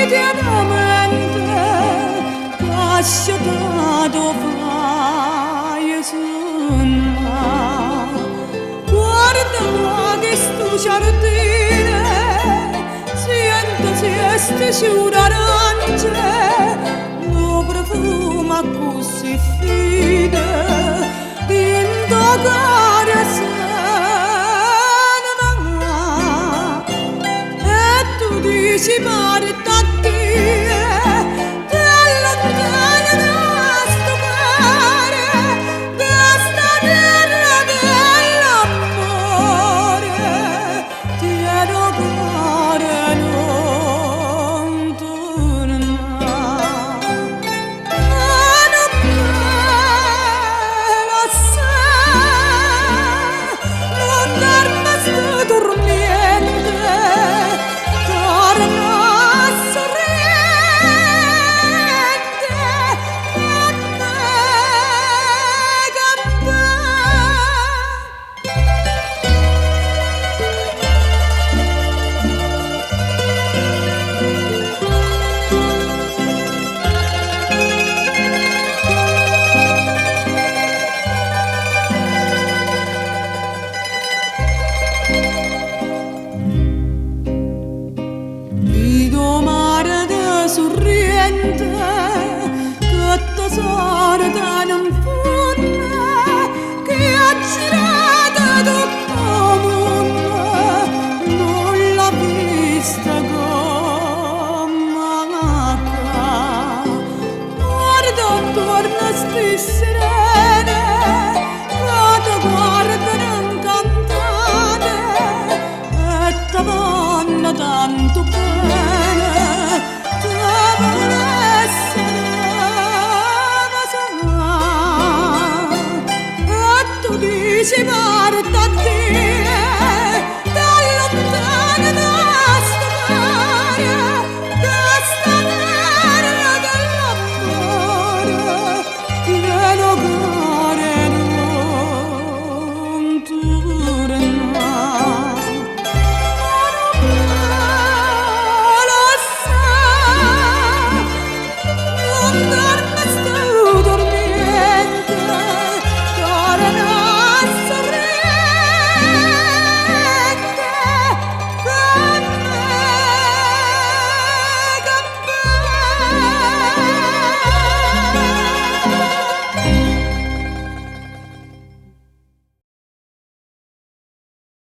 quotidianamente lasciato fare sonno. Guarda qua che sto giardino, sento se sciura arance, lo profumo così fine, in cuore e tu dici marita a te, te allontani da sto cuore, da sta terra dell'amore, tieno cuore non torna. Ma non me lo sai, non dormo sto dormiente, torno sorrente a me Vedo mare da sorrente che tesoro da non fonda, che ha girato tutto mondo, non l'ha vista come qua. Guarda attorno a stesse